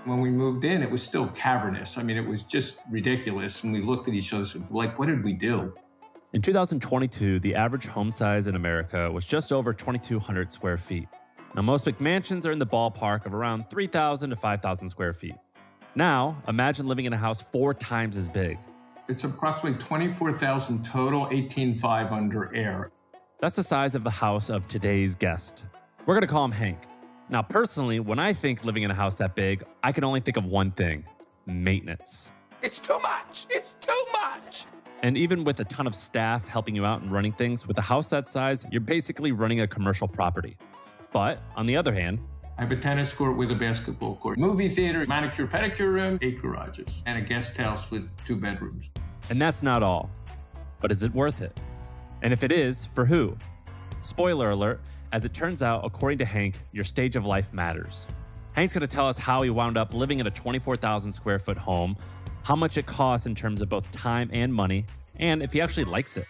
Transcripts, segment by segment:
When we moved in, it was still cavernous. I mean, it was just ridiculous. And we looked at each other like, what did we do? In 2022, the average home size in America was just over 2,200 square feet. Now, most McMansions are in the ballpark of around 3,000 to 5,000 square feet. Now, imagine living in a house 4 times as big. It's approximately 24,000 total, 18,500 under air. That's the size of the house of today's guest. We're going to call him Hank. Now, personally, when I think living in a house that big, I can only think of one thing: maintenance. It's too much! It's too much! And even with a ton of staff helping you out and running things, with a house that size, you're basically running a commercial property. But on the other hand, I have a tennis court with a basketball court, movie theater, manicure, pedicure room, 8 garages, and a guest house with 2 bedrooms. And that's not all. But is it worth it? And if it is, for who? Spoiler alert, as it turns out, according to Hank, your stage of life matters. Hank's going to tell us how he wound up living in a 24,000 square foot home, how much it costs in terms of both time and money, and if he actually likes it.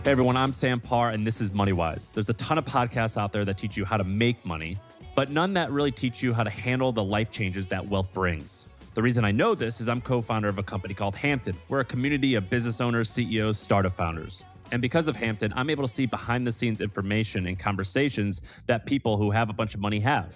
Hey everyone, I'm Sam Parr, and this is Moneywise. There's a ton of podcasts out there that teach you how to make money, but none that really teach you how to handle the life changes that wealth brings. The reason I know this is I'm co-founder of a company called Hampton. We're a community of business owners, CEOs, startup founders. And because of Hampton, I'm able to see behind-the-scenes information and conversations that people who have a bunch of money have.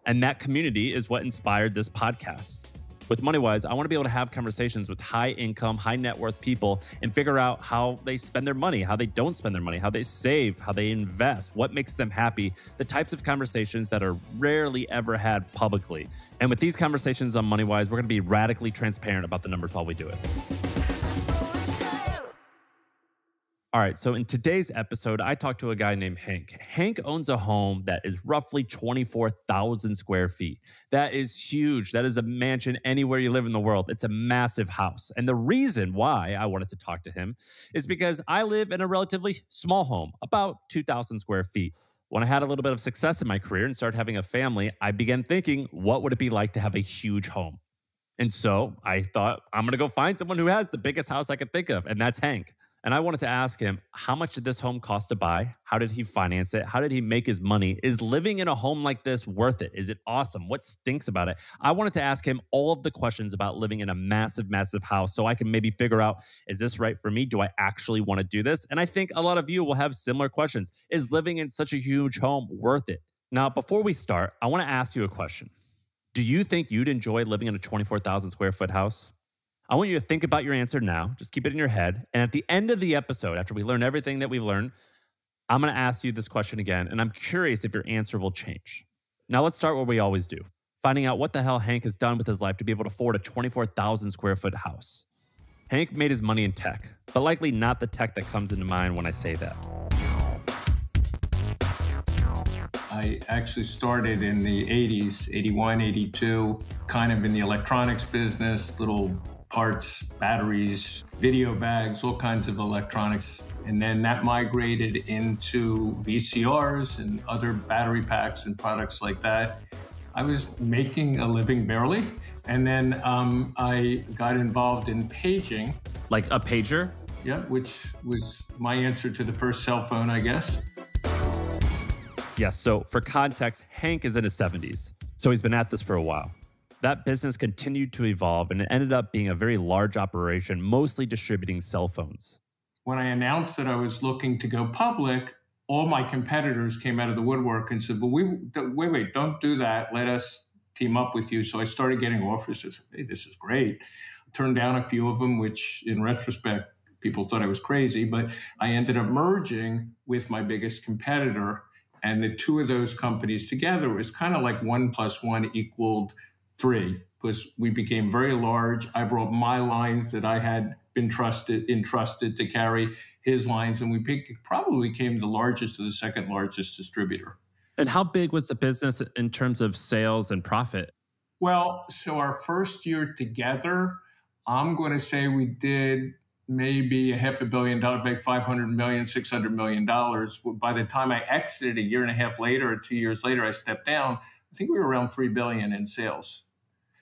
And that community is what inspired this podcast. With Moneywise, I want to be able to have conversations with high-income, high-net-worth people and figure out how they spend their money, how they don't spend their money, how they save, how they invest, what makes them happy, the types of conversations that are rarely ever had publicly. And with these conversations on Moneywise, we're going to be radically transparent about the numbers while we do it. All right, so in today's episode, I talked to a guy named Hank. Hank owns a home that is roughly 24,000 square feet. That is huge. That is a mansion anywhere you live in the world. It's a massive house. And the reason why I wanted to talk to him is because I live in a relatively small home, about 2,000 square feet. When I had a little bit of success in my career and started having a family, I began thinking, what would it be like to have a huge home? And so I thought, I'm going to go find someone who has the biggest house I could think of, and that's Hank. And I wanted to ask him, how much did this home cost to buy? How did he finance it? How did he make his money? Is living in a home like this worth it? Is it awesome? What stinks about it? I wanted to ask him all of the questions about living in a massive, massive house so I can maybe figure out, is this right for me? Do I actually want to do this? And I think a lot of you will have similar questions. Is living in such a huge home worth it? Now, before we start, I want to ask you a question. Do you think you'd enjoy living in a 24,000 square foot house? I want you to think about your answer now. Just keep it in your head. And at the end of the episode, after we learn everything that we've learned, I'm going to ask you this question again, and I'm curious if your answer will change. Now, let's start where we always do, finding out what the hell Hank has done with his life to be able to afford a 24,000 square foot house. Hank made his money in tech, but likely not the tech that comes into mind when I say that. I actually started in the 80s, 81, 82, kind of in the electronics business, little parts, batteries, video bags, all kinds of electronics. And then that migrated into VCRs and other battery packs and products like that. I was making a living barely. And then I got involved in paging. Like a pager? Yeah, which was my answer to the first cell phone, I guess. Yes, so for context, Hank is in his 70s. So he's been at this for a while. That business continued to evolve, and it ended up being a very large operation, mostly distributing cell phones. When I announced that I was looking to go public, all my competitors came out of the woodwork and said, well, wait, don't do that. Let us team up with you. So I started getting offers. I said, hey, this is great. I turned down a few of them, which in retrospect, people thought I was crazy. But I ended up merging with my biggest competitor. And the two of those companies together was kind of like 1 + 1 = 3, because we became very large. I brought my lines that I had been entrusted to carry his lines, and we probably became the largest or the second largest distributor. And how big was the business in terms of sales and profit? Well, so our first year together, I'm going to say we did maybe $500 million, like $500 million, $600 million. By the time I exited a year and a half later or 2 years later, I stepped down. I think we were around $3 billion in sales.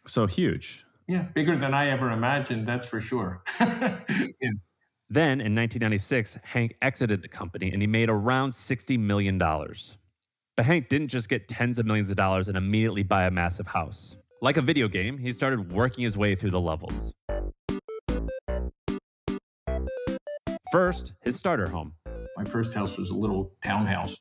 So huge. Yeah, bigger than I ever imagined, that's for sure. Yeah. Then in 1996, Hank exited the company and he made around $60 million. But Hank didn't just get tens of millions of dollars and immediately buy a massive house. Like a video game, he started working his way through the levels. First, his starter home. My first house was a little townhouse.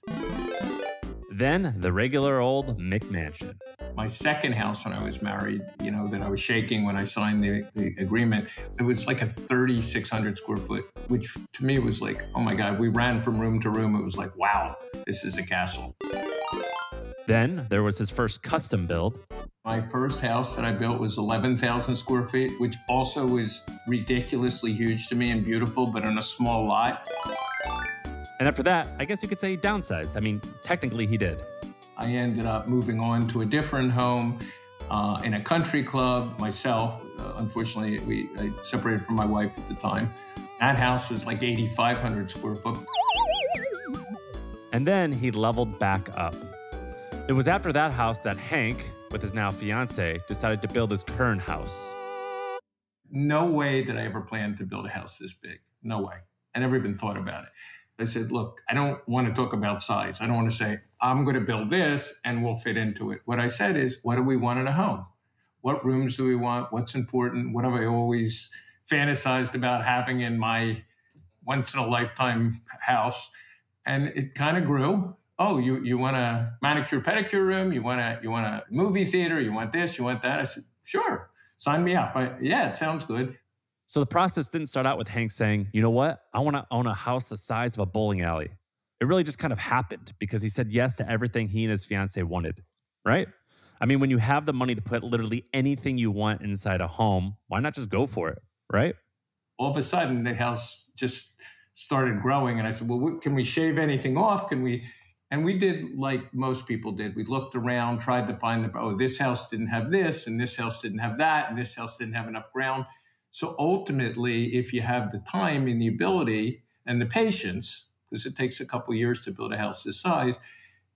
Then the regular old McMansion. My second house when I was married, that I was shaking when I signed the agreement, it was like a 3,600 square foot, which to me was like, oh my God, we ran from room to room. It was like, wow, this is a castle. Then there was his first custom build. My first house that I built was 11,000 square feet, which also was ridiculously huge to me and beautiful, but on a small lot. And after that, I guess you could say he downsized. I mean, technically he did. I ended up moving on to a different home in a country club myself. Unfortunately, I separated from my wife at the time. That house was like 8,500 square foot. And then he leveled back up. It was after that house that Hank, with his now fiance, decided to build his current house. No way did I ever plan to build a house this big. No way. I never even thought about it. I said, look, I don't want to talk about size. I don't want to say, I'm going to build this and we'll fit into it. What I said is, what do we want in a home? What rooms do we want? What's important? What have I always fantasized about having in my once-in-a-lifetime house? And it kind of grew. Oh, you want a manicure pedicure room? You want a movie theater? You want this? You want that? I said, sure, sign me up. Yeah, it sounds good. So the process didn't start out with Hank saying, you know what? I want to own a house the size of a bowling alley. It really just kind of happened because he said yes to everything he and his fiance wanted, right? I mean, when you have the money to put literally anything you want inside a home, why not just go for it, right? All of a sudden, the house just started growing. And I said, well, can we shave anything off? And we did like most people did. We looked around, tried to find this house didn't have this, and this house didn't have that, and this house didn't have enough ground. So ultimately, if you have the time and the ability and the patience, because it takes a couple of years to build a house this size,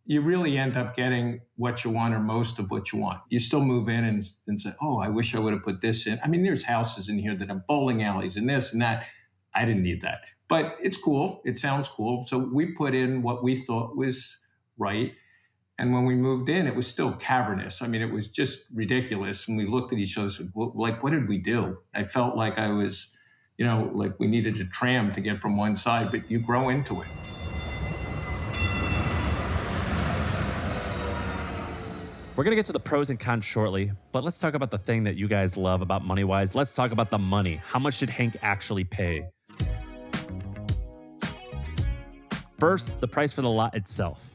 you really end up getting what you want or most of what you want. You still move in and say, oh, I wish I would have put this in. I mean, there's houses in here that have bowling alleys and this and that. I didn't need that. But it's cool. It sounds cool. So we put in what we thought was right. And when we moved in, it was still cavernous. I mean, it was just ridiculous. And we looked at each other and said, well, like, what did we do? I felt like I was, like we needed a tram to get from one side, but you grow into it. We're going to get to the pros and cons shortly, but let's talk about the thing that you guys love about Moneywise. Let's talk about the money. How much did Hank actually pay? First, the price for the lot itself.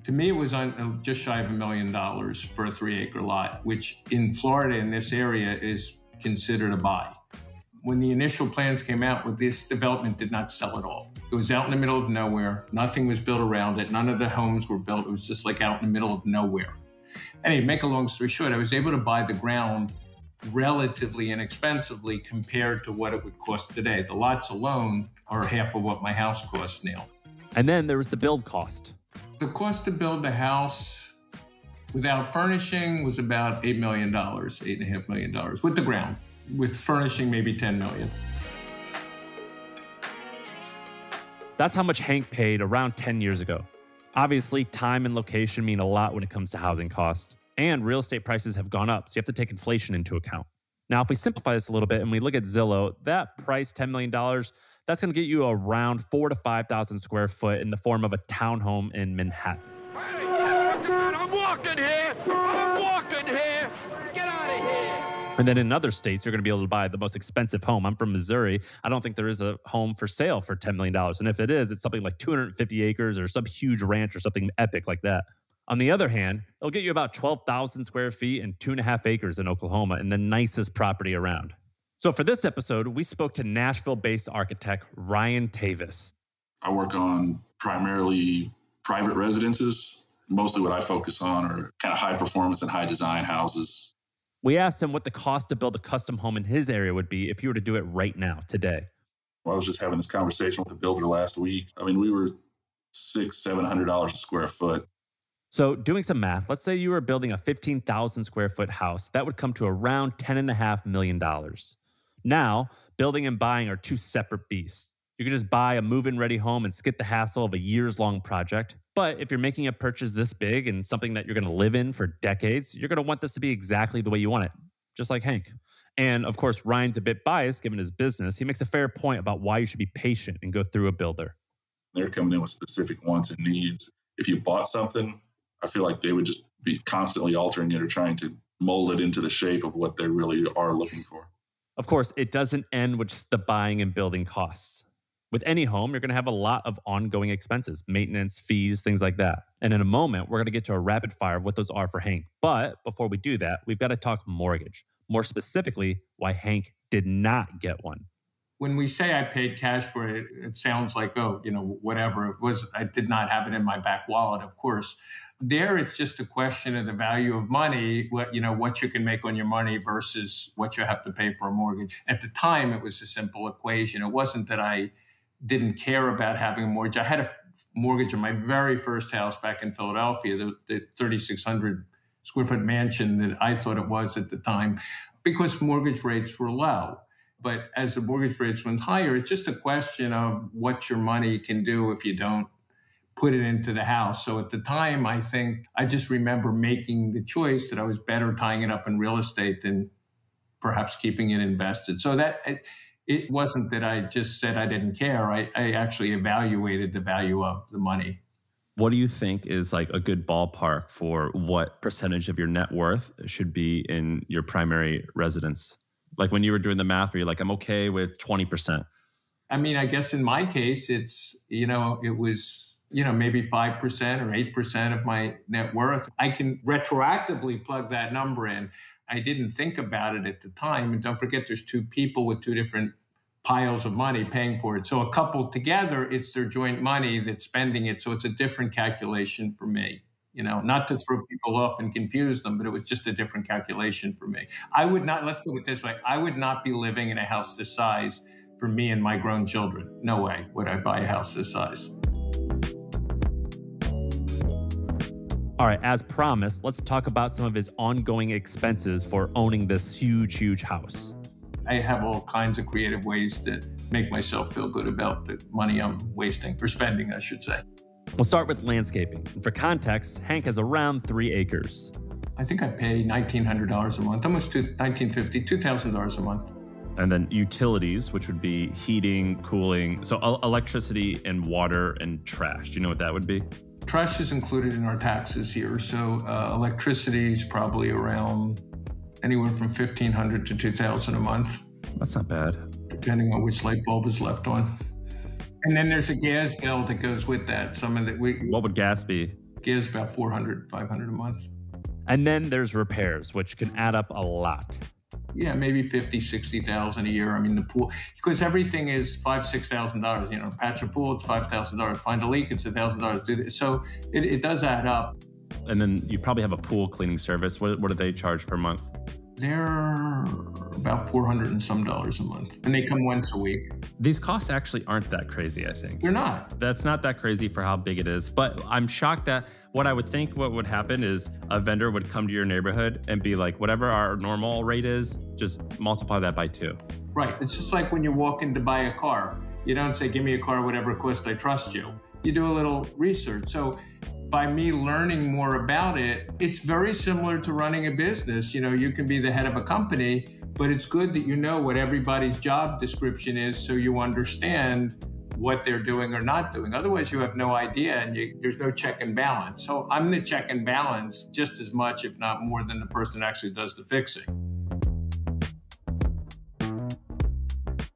To me, it was on just shy of $1 million for a 3-acre lot, which in Florida, in this area, is considered a buy. When the initial plans came out, with this development did not sell at all. It was out in the middle of nowhere. Nothing was built around it. None of the homes were built. It was just like out in the middle of nowhere. Anyway, make a long story short, I was able to buy the ground relatively inexpensively compared to what it would cost today. The lots alone are half of what my house costs now. And then there was the build cost. The cost to build the house without furnishing was about $8 million, $8.5 million with the ground. With furnishing, maybe $10 million. That's how much Hank paid around 10 years ago. Obviously, time and location mean a lot when it comes to housing costs. And real estate prices have gone up, so you have to take inflation into account. Now, if we simplify this a little bit and we look at Zillow, that price, $10 million, that's going to get you around 4,000 to 5,000 square foot in the form of a townhome in Manhattan. Hey, I'm walking here! I'm walking here! Get out of here! And then in other states, you're going to be able to buy the most expensive home. I'm from Missouri. I don't think there is a home for sale for $10 million. And if it is, it's something like 250 acres or some huge ranch or something epic like that. On the other hand, it'll get you about 12,000 square feet and 2.5 acres in Oklahoma and the nicest property around. So for this episode, we spoke to Nashville-based architect Ryan Tavis. I work on primarily private residences. Mostly what I focus on are kind of high performance and high design houses. We asked him what the cost to build a custom home in his area would be if you were to do it right now, today. Well, I was just having this conversation with a builder last week. I mean, we were $600-700 a square foot. So doing some math, let's say you were building a 15,000 square foot house. That would come to around $10.5 million. Now, building and buying are two separate beasts. You can just buy a move-in ready home and skip the hassle of a years-long project. But if you're making a purchase this big and something that you're going to live in for decades, you're going to want this to be exactly the way you want it, just like Hank. And of course, Ryan's a bit biased given his business. He makes a fair point about why you should be patient and go through a builder. They're coming in with specific wants and needs. If you bought something, I feel like they would just be constantly altering it or trying to mold it into the shape of what they really are looking for. Of course, it doesn't end with just the buying and building costs. With any home, you're going to have a lot of ongoing expenses, maintenance, fees, things like that. And in a moment, we're going to get to a rapid fire of what those are for Hank. But before we do that, we've got to talk mortgage. More specifically, why Hank did not get one. When we say I paid cash for it, it sounds like, oh, whatever it was. I did not have it in my back wallet, of course. There, it's just a question of the value of money, what you can make on your money versus what you have to pay for a mortgage. At the time, it was a simple equation. It wasn't that I didn't care about having a mortgage. I had a mortgage on my very first house back in Philadelphia, the 3,600 square foot mansion that I thought it was at the time, because mortgage rates were low. But as the mortgage rates went higher, it's just a question of what your money can do if you don't put it into the house. So at the time, I think I just remember making the choice that I was better tying it up in real estate than perhaps keeping it invested. So that it wasn't that I just said I didn't care. I actually evaluated the value of the money. What do you think is like a good ballpark for what percentage of your net worth should be in your primary residence? Like when you were doing the math, where you're like, I'm okay with 20%. I mean, I guess in my case, it's, it was, maybe 5% or 8% of my net worth. I can retroactively plug that number in. I didn't think about it at the time. And don't forget, there's two people with two different piles of money paying for it. So a couple together, it's their joint money that's spending it. So it's a different calculation for me, not to throw people off and confuse them, but it was just a different calculation for me. I would not, let's put it this way, I would not be living in a house this size for me and my grown children. No way would I buy a house this size. All right, as promised, let's talk about some of his ongoing expenses for owning this huge, huge house. I have all kinds of creative ways to make myself feel good about the money I'm wasting, or spending, I should say. We'll start with landscaping. And for context, Hank has around 3 acres. I think I pay $1,900 a month, almost $1,950, $2,000 a month. And then utilities, which would be heating, cooling, so electricity and water and trash. Do you know what that would be? Trash is included in our taxes here. So electricity is probably around anywhere from $1,500 to $2,000 a month. That's not bad. Depending on which light bulb is left on. And then there's a gas bill that goes with that. What would gas be? Gas about $400, $500 a month. And then there's repairs, which can add up a lot. Yeah, maybe $50,000, $60,000 a year. I mean, the pool, because everything is $5,000, $6,000. Patch a pool, it's $5,000. Find a leak, it's $1,000. Do this. So it does add up. And then you probably have a pool cleaning service. What do they charge per month? They're about $400 and some dollars a month, and they come once a week. These costs actually aren't that crazy, I think. They're not. That's not that crazy for how big it is. But I'm shocked that what would happen is a vendor would come to your neighborhood and be like, whatever our normal rate is, just multiply that by 2. Right. It's just like when you walk in to buy a car. You don't say, give me a car, whatever it costs, I trust you. You do a little research. So by me learning more about it, it's very similar to running a business. You can be the head of a company, but it's good that you know what everybody's job description is so you understand what they're doing or not doing. Otherwise, you have no idea and there's no check and balance. So I'm the check and balance just as much, if not more, than the person that actually does the fixing.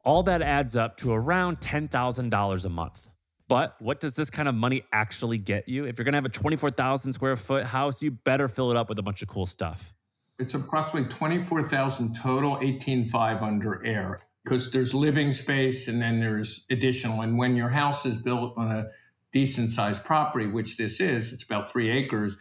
All that adds up to around $10,000 a month. But what does this kind of money actually get you? If you're going to have a 24,000 square foot house, you better fill it up with a bunch of cool stuff. It's approximately 24,000 total, 18,500 under air, because there's living space and then there's additional. And when your house is built on a decent sized property, which this is, it's about 3 acres,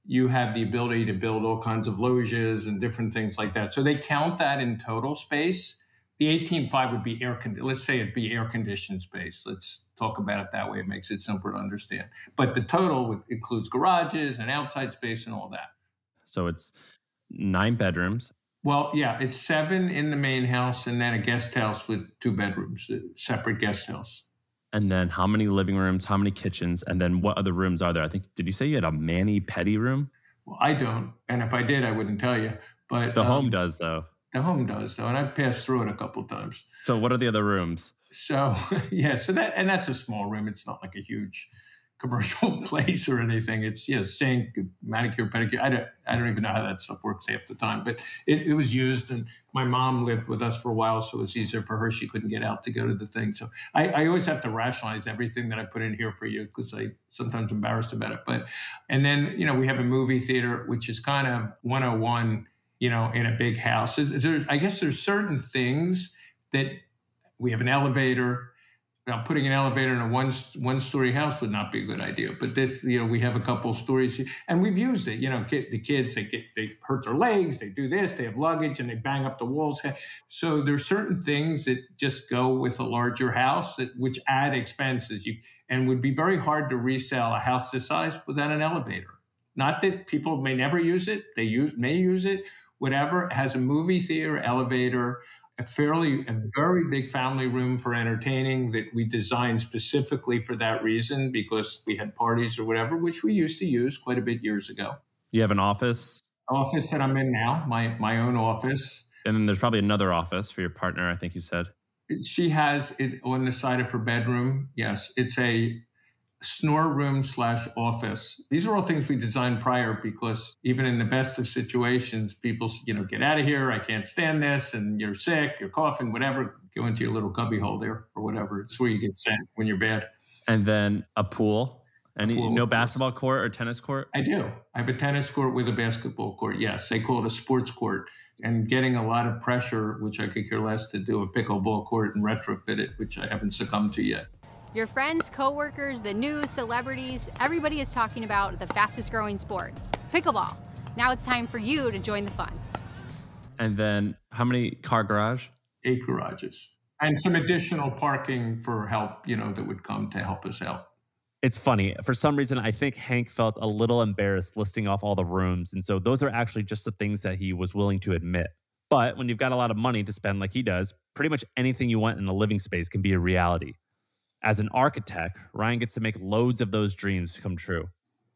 you have the ability to build all kinds of loges and different things like that. So they count that in total space. The 18.5 would be let's say it'd be air-conditioned space. Let's talk about it that way. It makes it simpler to understand. But the total includes garages and outside space and all that. So it's 9 bedrooms. Well, yeah, it's 7 in the main house and then a guest house with 2 bedrooms, a separate guest house. And then how many living rooms, how many kitchens, and then what other rooms are there? I think, did you say you had a mani-pedi room? Well, I don't. And if I did, I wouldn't tell you. But the home does, though. The home does, though. And I've passed through it a couple of times. So what are the other rooms? So, yeah, that's a small room. It's not like a huge commercial place or anything. It's sink, manicure, pedicure. I don't even know how that stuff works half the time, but it was used. And my mom lived with us for a while, so it was easier for her. She couldn't get out to go to the thing. So I always have to rationalize everything that I put in here for you because I sometimes embarrassed about it. And then, we have a movie theater, which is kind of 101, in a big house. I guess there's certain things that we have an elevator. Now, putting an elevator in a one-story house would not be a good idea. But this, we have a couple of stories, and we've used it. The kids, they hurt their legs, they do this, they have luggage, and they bang up the walls. So there's certain things that just go with a larger house, which add expenses. And would be very hard to resell a house this size without an elevator. Not that people may never use it; may use it. Whatever. It has a movie theater, elevator. A very big family room for entertaining that we designed specifically for that reason because we had parties or whatever, which we used to use quite a bit years ago. You have an office? Office that I'm in now, my own office. And then there's probably another office for your partner, I think you said. She has it on the side of her bedroom. Yes, it's a snore room / office. These are all things we designed prior because even in the best of situations, people, get out of here. I can't stand this. And you're sick, you're coughing, whatever. Go into your little cubby hole there or whatever. It's where you get sent when you're bad. And then a pool. No basketball court or tennis court? I do. I have a tennis court with a basketball court. Yes. They call it a sports court. And getting a lot of pressure, which I could care less to do a pickleball court and retrofit it, which I haven't succumbed to yet. Your friends, coworkers, the news, celebrities, everybody is talking about the fastest growing sport, pickleball. Now it's time for you to join the fun. And then how many car garage? 8 garages. And some additional parking for help, that would come to help us out. It's funny. For some reason, I think Hank felt a little embarrassed listing off all the rooms. And so those are actually just the things that he was willing to admit. But when you've got a lot of money to spend like he does, pretty much anything you want in a living space can be a reality. As an architect, Ryan gets to make loads of those dreams come true.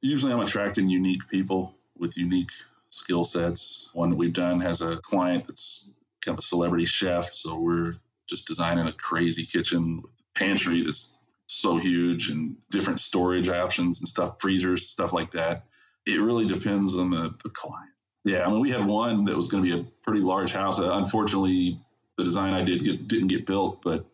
Usually I'm attracting unique people with unique skill sets. One that we've done has a client that's kind of a celebrity chef. So we're just designing a crazy kitchen with a pantry that's so huge and different storage options and stuff, freezers, stuff like that. It really depends on the client. Yeah, we had one that was going to be a pretty large house. Unfortunately, the design I didn't get built, but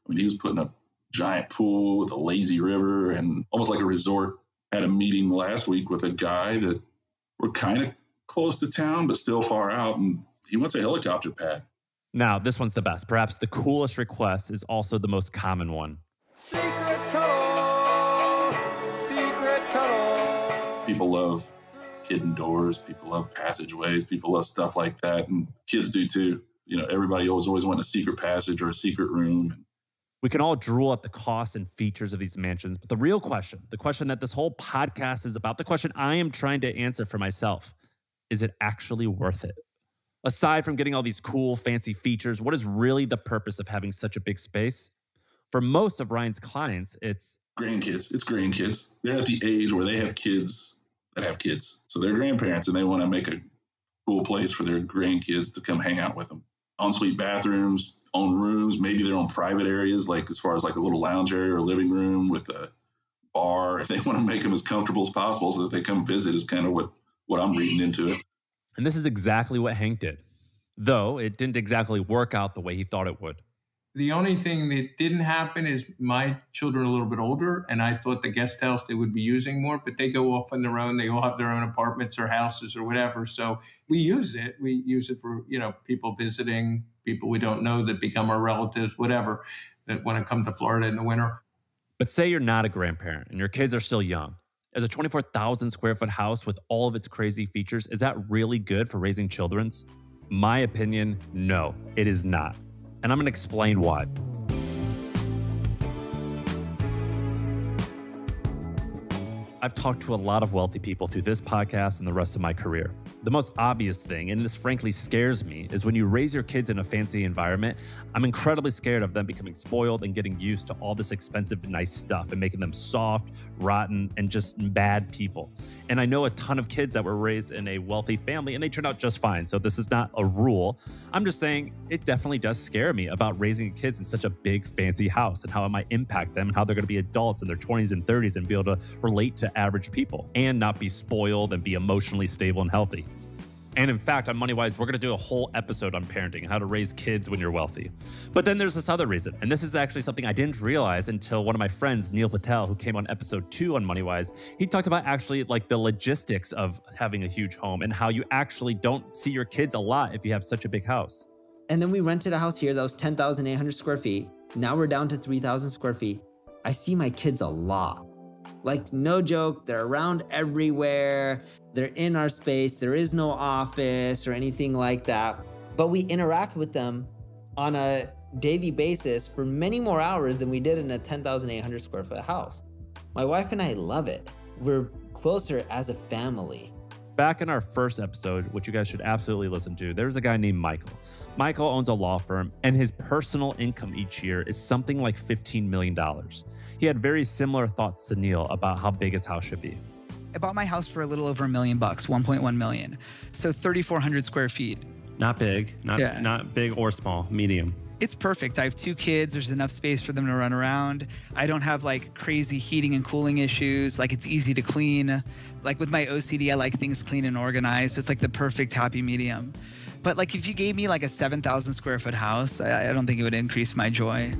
he was putting a giant pool with a lazy river and almost like a resort. Had a meeting last week with a guy that we're kind of close to town, but still far out. And he wants a helicopter pad. Now, this one's the best. Perhaps the coolest request is also the most common one. Secret tunnel! Secret tunnel! People love hidden doors. People love passageways. People love stuff like that. And kids do too. Everybody always want a secret passage or a secret room. We can all drool at the costs and features of these mansions, but the real question, the question that this whole podcast is about, the question I am trying to answer for myself, is it actually worth it? Aside from getting all these cool, fancy features, what is really the purpose of having such a big space? For most of Ryan's clients, it's grandkids. It's grandkids. They're at the age where they have kids that have kids. So they're grandparents and they want to make a cool place for their grandkids to come hang out with them. Ensuite bathrooms, own rooms, maybe their own private areas, like as far as like a little lounge area or a living room with a bar. If they want to make them as comfortable as possible so that they come visit is kind of what I'm reading into it. And this is exactly what Hank did, though it didn't exactly work out the way he thought it would. The only thing that didn't happen is my children are a little bit older, and I thought the guest house they would be using more, but they go off on their own. They all have their own apartments or houses or whatever. So we use it. We use it for, people visiting, people we don't know that become our relatives, whatever, that want to come to Florida in the winter. But say you're not a grandparent and your kids are still young. As a 24,000 square foot house with all of its crazy features, is that really good for raising children's? My opinion, no, it is not. And I'm going to explain why. I've talked to a lot of wealthy people through this podcast and the rest of my career. The most obvious thing, and this frankly scares me, is when you raise your kids in a fancy environment, I'm incredibly scared of them becoming spoiled and getting used to all this expensive, nice stuff and making them soft, rotten, and just bad people. And I know a ton of kids that were raised in a wealthy family and they turned out just fine. So this is not a rule. I'm just saying it definitely does scare me about raising kids in such a big, fancy house and how it might impact them and how they're going to be adults in their 20s and 30s and be able to relate to average people and not be spoiled and be emotionally stable and healthy. And in fact, on Moneywise, we're going to do a whole episode on parenting, how to raise kids when you're wealthy. But then there's this other reason, and this is actually something I didn't realize until one of my friends, Neil Patel, who came on episode 2 on Moneywise, he talked about actually like the logistics of having a huge home and how you actually don't see your kids a lot if you have such a big house. And then we rented a house here that was 10,800 square feet. Now we're down to 3,000 square feet. I see my kids a lot. Like, no joke, they're around everywhere. They're in our space. There is no office or anything like that. But we interact with them on a daily basis for many more hours than we did in a 10,800 square foot house. My wife and I love it. We're closer as a family. Back in our first episode, which you guys should absolutely listen to, there's a guy named Michael. Michael owns a law firm, and his personal income each year is something like $15 million. He had very similar thoughts to Neil about how big his house should be. I bought my house for a little over $1 million, 1.1 million. So 3,400 square feet. Not big, not big or small, medium. It's perfect. I have 2 kids. There's enough space for them to run around. I don't have like crazy heating and cooling issues. Like, it's easy to clean. Like, with my OCD, I like things clean and organized. So it's like the perfect happy medium. But like, if you gave me like a 7,000 square foot house, I don't think it would increase my joy.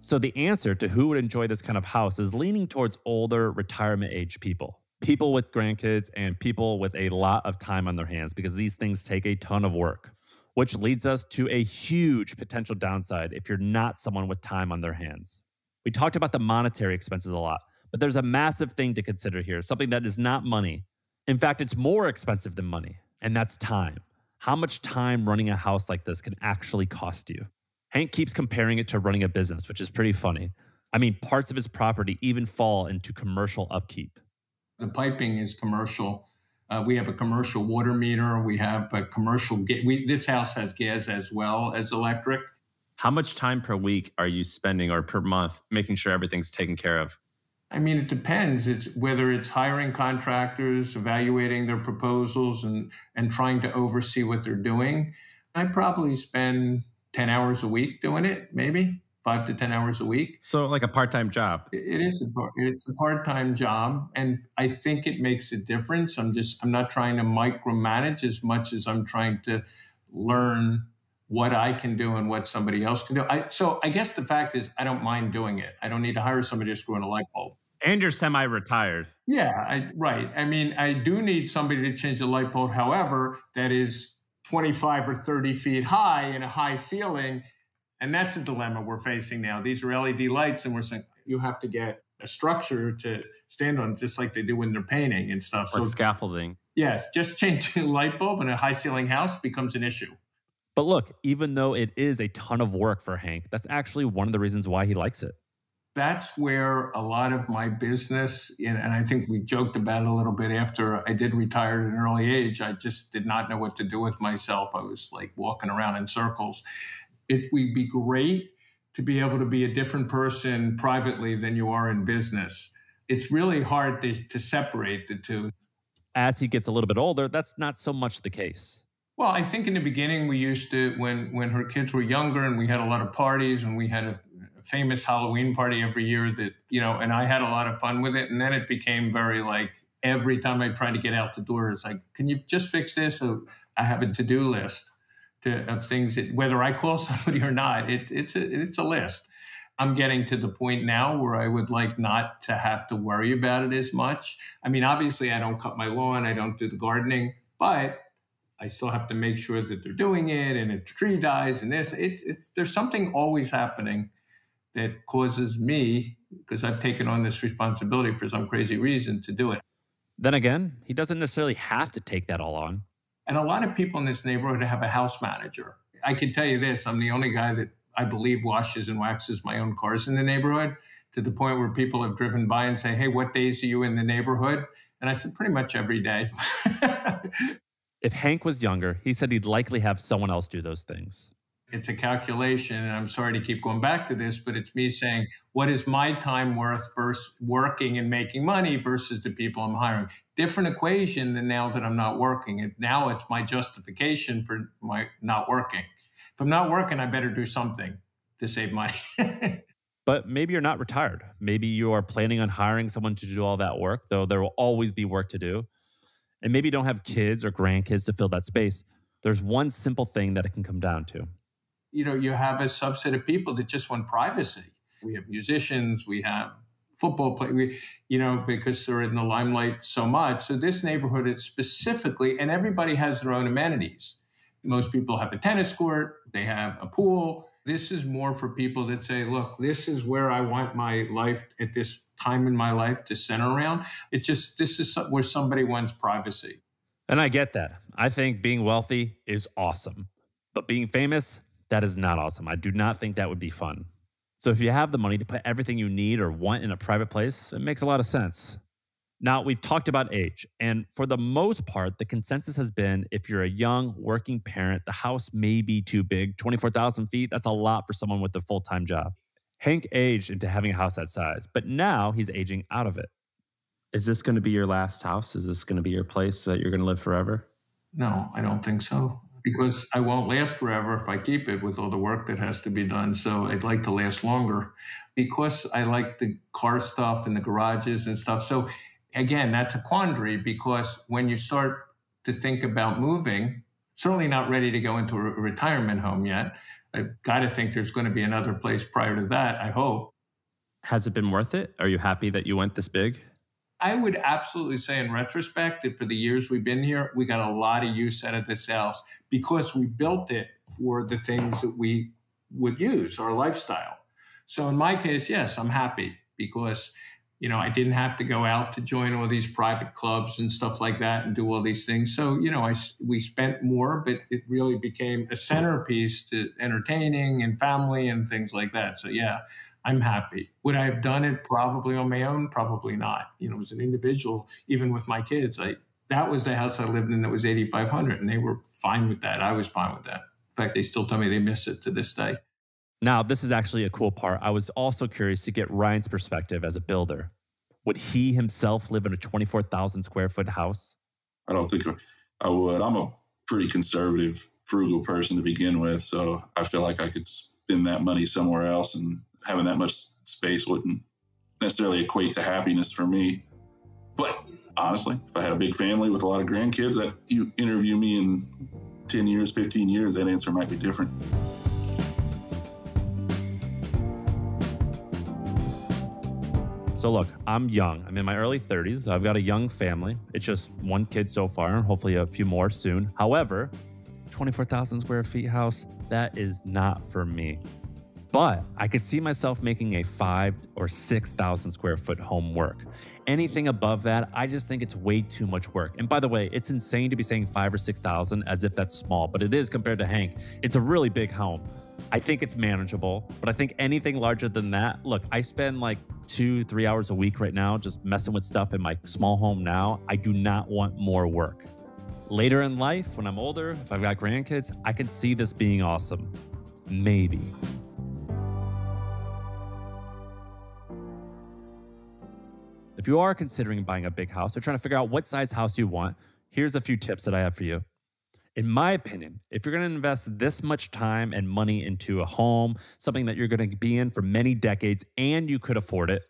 So the answer to who would enjoy this kind of house is leaning towards older retirement age people. People with grandkids and people with a lot of time on their hands, because these things take a ton of work, which leads us to a huge potential downside if you're not someone with time on their hands. We talked about the monetary expenses a lot, but there's a massive thing to consider here, something that is not money. In fact, it's more expensive than money, and that's time. How much time running a house like this can actually cost you? Hank keeps comparing it to running a business, which is pretty funny. I mean, parts of his property even fall into commercial upkeep. The piping is commercial. We have a commercial water meter. We have a commercial. This house has gas as well as electric. How much time per week are you spending or per month making sure everything's taken care of? I mean, it depends. It's whether it's hiring contractors, evaluating their proposals, and trying to oversee what they're doing. I probably spend 10 hours a week doing it, maybe 5 to 10 hours a week. So like a part-time job. It's a part-time job. And I think it makes a difference. I'm not trying to micromanage as much as I'm trying to learn what I can do and what somebody else can do. So I guess the fact is I don't mind doing it. I don't need to hire somebody to screw in a light bulb. And you're semi-retired. Yeah, right. I mean, I do need somebody to change the light bulb. However, that is 25 or 30 feet high in a high ceiling. And that's a dilemma we're facing now. These are LED lights, and we're saying you have to get a structure to stand on, just like they do when they're painting and stuff. Like scaffolding. Yes, just changing a light bulb in a high ceiling house becomes an issue. But look, even though it is a ton of work for Hank, that's actually one of the reasons why he likes it. That's where a lot of my business, and I think we joked about it a little bit after I did retire at an early age. I just did not know what to do with myself. I was like walking around in circles. It would be great to be able to be a different person privately than you are in business. It's really hard to separate the two. As he gets a little bit older, that's not so much the case. Well, I think in the beginning we used to, when her kids were younger and we had a lot of parties and we had a famous Halloween party every year that, and I had a lot of fun with it. And then it became very like every time I tried to get out the door, it's like, can you just fix this? So I have a to-do list of things that, whether I call somebody or not, it's a list. I'm getting to the point now where I would like not to have to worry about it as much. I mean, obviously I don't cut my lawn, I don't do the gardening, but I still have to make sure that they're doing it, and if a tree dies and this, there's something always happening that causes me, because I've taken on this responsibility for some crazy reason, to do it. Then again, he doesn't necessarily have to take that all on. And a lot of people in this neighborhood have a house manager. I can tell you this, I'm the only guy that I believe washes and waxes my own cars in the neighborhood. to the point where people have driven by and say, hey, what days are you in the neighborhood? And I said, pretty much every day. If Hank was younger, he said he'd likely have someone else do those things. It's a calculation, and I'm sorry to keep going back to this, but it's me saying, what is my time worth versus working and making money versus the people I'm hiring? Different equation than now that I'm not working. And now it's my justification for my not working. If I'm not working, I better do something to save money. But maybe you're not retired. Maybe you are planning on hiring someone to do all that work, though there will always be work to do. And maybe you don't have kids or grandkids to fill that space. There's one simple thing that it can come down to. You have a subset of people that just want privacy. We have musicians, we have football players, because they're in the limelight so much. So this neighborhood is specifically, and everybody has their own amenities. Most people have a tennis court, they have a pool. This is more for people that say, look, this is where I want my life at this time in my life to center around. This is where somebody wants privacy. And I get that. I think being wealthy is awesome. But being famous, that is not awesome. I do not think that would be fun. So if you have the money to put everything you need or want in a private place, it makes a lot of sense. Now, we've talked about age, and for the most part, the consensus has been if you're a young working parent, the house may be too big. 24,000 feet, that's a lot for someone with a full-time job. Hank aged into having a house that size, but now he's aging out of it. Is this going to be your last house? Is this going to be your place that you're going to live forever? No, I don't think so. Because I won't last forever if I keep it with all the work that has to be done. So I'd like to last longer because I like the car stuff and the garages and stuff. So again, that's a quandary because when you start to think about moving, certainly not ready to go into a retirement home yet. I've got to think there's going to be another place prior to that, I hope. Has it been worth it? Are you happy that you went this big? I would absolutely say in retrospect that for the years we've been here, we got a lot of use out of this house because we built it for the things that we would use, our lifestyle. So in my case, yes, I'm happy because, I didn't have to go out to join all these private clubs and stuff like that and do all these things. So, we spent more, but it really became a centerpiece to entertaining and family and things like that. So, yeah. I'm happy. Would I have done it probably on my own? Probably not. As an individual, even with my kids, that was the house I lived in that was 8,500 and they were fine with that. I was fine with that. In fact, they still tell me they miss it to this day. Now, this is actually a cool part. I was also curious to get Ryan's perspective as a builder. Would he himself live in a 24,000 square foot house? I don't think I would. I'm a pretty conservative, frugal person to begin with. So I feel like I could spend that money somewhere else, and having that much space wouldn't necessarily equate to happiness for me. But honestly, if I had a big family with a lot of grandkids, that you interview me in 10 years, 15 years, that answer might be different. So look, I'm young. I'm in my early 30s. I've got a young family. It's just one kid so far, and hopefully a few more soon. However, 24,000 square feet house, that is not for me. But I could see myself making a 5,000 or 6,000 square foot home work. Anything above that, I just think it's way too much work. And by the way, it's insane to be saying 5,000 or 6,000 as if that's small, but it is compared to Hank. It's a really big home. I think it's manageable, but I think anything larger than that, look, I spend like 2-3 hours a week right now just messing with stuff in my small home now. I do not want more work. Later in life, when I'm older, if I've got grandkids, I can see this being awesome. Maybe. If you are considering buying a big house or trying to figure out what size house you want, here's a few tips that I have for you. In my opinion, if you're going to invest this much time and money into a home, something that you're going to be in for many decades and you could afford it,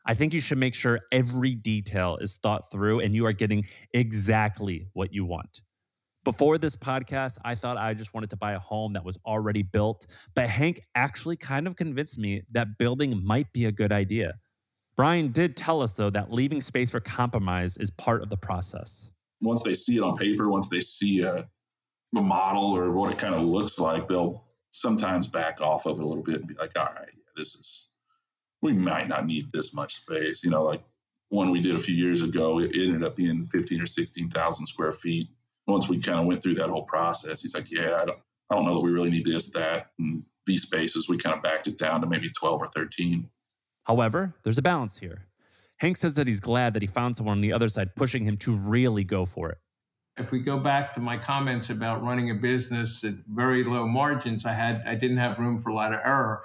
I think you should make sure every detail is thought through and you are getting exactly what you want. Before this podcast, I thought I just wanted to buy a home that was already built, but Hank actually kind of convinced me that building might be a good idea. Brian did tell us, though, that leaving space for compromise is part of the process. Once they see it on paper, once they see a model or what it kind of looks like, they'll sometimes back off of it a little bit and be like, all right, we might not need this much space. Like one we did a few years ago, it ended up being 15 or 16,000 square feet. Once we kind of went through that whole process, he's like, yeah, I don't know that we really need this, that, and these spaces. We kind of backed it down to maybe 12 or 13. However, there's a balance here. Hank says that he's glad that he found someone on the other side pushing him to really go for it. If we go back to my comments about running a business at very low margins, I didn't have room for a lot of error.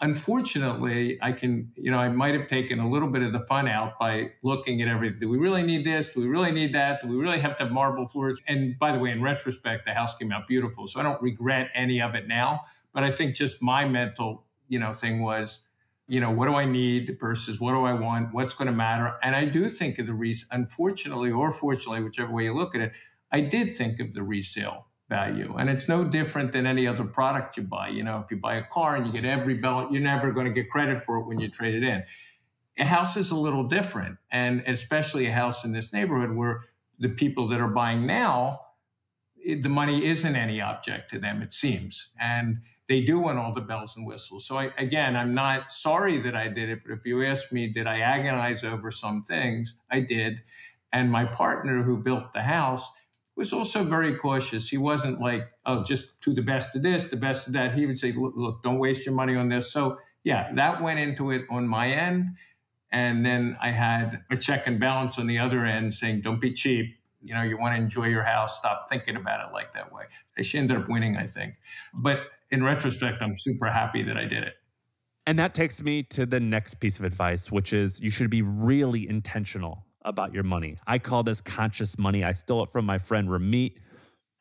Unfortunately, I might have taken a little bit of the fun out by looking at everything. Do we really need this? Do we really need that? Do we really have to have marble floors? And by the way, in retrospect, the house came out beautiful. So I don't regret any of it now. But I think just my mental, thing was, what do I need versus what do I want? What's going to matter? And I do think of unfortunately or fortunately, whichever way you look at it, I did think of the resale value. And it's no different than any other product you buy. If you buy a car and you get every bell, you're never going to get credit for it when you trade it in. A house is a little different. And especially a house in this neighborhood where the people that are buying now, the money isn't any object to them, it seems. And they do want all the bells and whistles. So I'm not sorry that I did it, but if you ask me, did I agonize over some things? I did. And my partner who built the house was also very cautious. He wasn't like, oh, just do the best of this, the best of that. He would say, look, don't waste your money on this. So yeah, that went into it on my end. And then I had a check and balance on the other end saying, don't be cheap. You want to enjoy your house. Stop thinking about it like that way. She ended up winning, I think. But in retrospect, I'm super happy that I did it. And that takes me to the next piece of advice, which is you should be really intentional about your money. I call this conscious money. I stole it from my friend Ramit.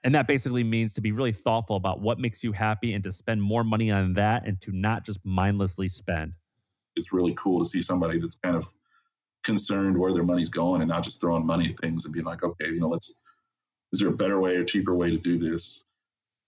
And that basically means to be really thoughtful about what makes you happy and to spend more money on that and to not just mindlessly spend. It's really cool to see somebody that's kind of concerned where their money's going and not just throwing money at things and being like, okay, is there a better way or cheaper way to do this?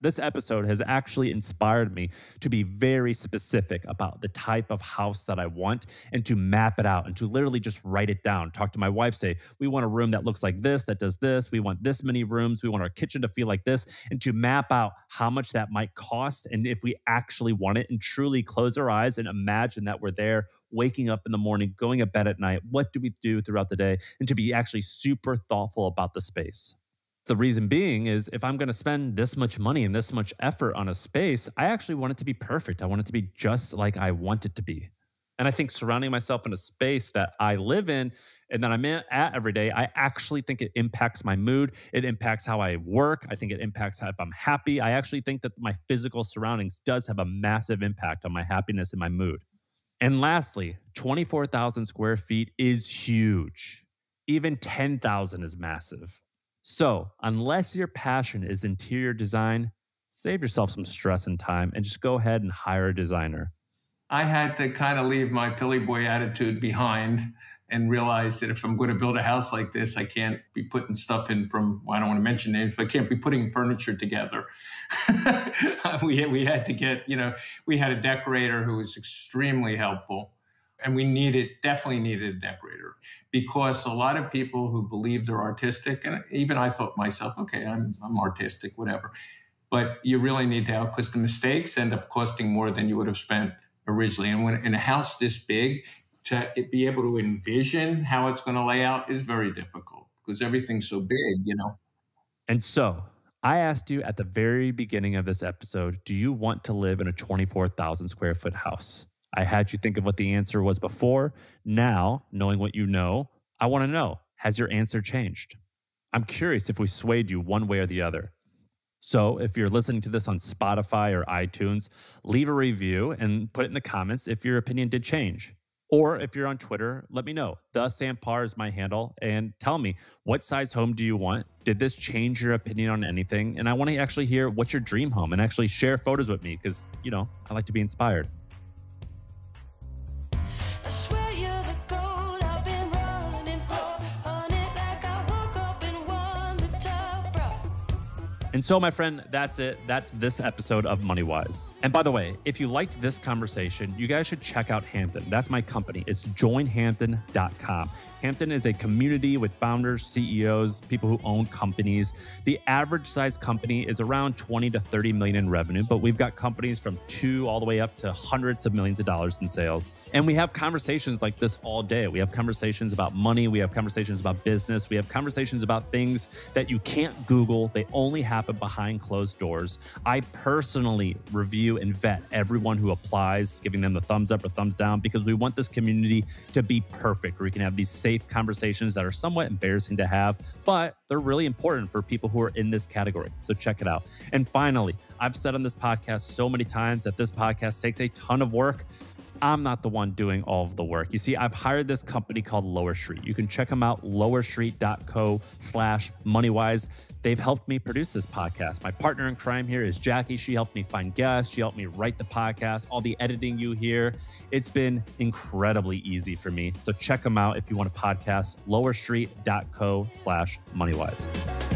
This episode has actually inspired me to be very specific about the type of house that I want and to map it out and to literally just write it down. Talk to my wife, say, we want a room that looks like this, that does this. We want this many rooms. We want our kitchen to feel like this, and to map out how much that might cost and if we actually want it, and truly close our eyes and imagine that we're there, waking up in the morning, going to bed at night. What do we do throughout the day? And to be actually super thoughtful about the space. The reason being is if I'm going to spend this much money and this much effort on a space, I actually want it to be perfect. I want it to be just like I want it to be. And I think surrounding myself in a space that I live in and that I'm at every day, I actually think it impacts my mood. It impacts how I work. I think it impacts how if I'm happy. I actually think that my physical surroundings does have a massive impact on my happiness and my mood. And lastly, 24,000 square feet is huge. Even 10,000 is massive. So unless your passion is interior design, save yourself some stress and time and just go ahead and hire a designer. I had to kind of leave my Philly boy attitude behind and realize that if I'm going to build a house like this, I can't be putting stuff in from, I don't want to mention names, but I can't be putting furniture together. We had to get, we had a decorator who was extremely helpful. And we definitely needed a decorator, because a lot of people who believe they're artistic, and even I thought myself, okay, I'm artistic, whatever. But you really need to help, because the mistakes end up costing more than you would have spent originally. And when in a house this big, to be able to envision how it's going to lay out is very difficult because everything's so big, And so I asked you at the very beginning of this episode, do you want to live in a 24,000 square foot house? I had you think of what the answer was before. Now, knowing what you know, I want to know, has your answer changed? I'm curious if we swayed you one way or the other. So if you're listening to this on Spotify or iTunes, leave a review and put it in the comments if your opinion did change. Or if you're on Twitter, let me know. The Sampar is my handle. And tell me, what size home do you want? Did this change your opinion on anything? And I want to actually hear what's your dream home and actually share photos with me because, I like to be inspired. And so, my friend, that's it. That's this episode of Moneywise. And by the way, if you liked this conversation, you guys should check out Hampton. That's my company. It's joinhampton.com. Hampton is a community with founders, CEOs, people who own companies. The average size company is around 20 to 30 million in revenue, but we've got companies from 2 all the way up to hundreds of millions of dollars in sales. And we have conversations like this all day. We have conversations about money. We have conversations about business. We have conversations about things that you can't Google. They only happen happen behind closed doors. I personally review and vet everyone who applies, giving them the thumbs up or thumbs down, because we want this community to be perfect, where we can have these safe conversations that are somewhat embarrassing to have, but they're really important for people who are in this category. So check it out. And finally, I've said on this podcast so many times that this podcast takes a ton of work. I'm not the one doing all of the work. You see, I've hired this company called Lower Street. You can check them out, lowerstreet.co/Moneywise. They've helped me produce this podcast. My partner in crime here is Jackie. She helped me find guests. She helped me write the podcast, all the editing you hear. It's been incredibly easy for me. So check them out if you want a podcast, lowerstreet.co/Moneywise.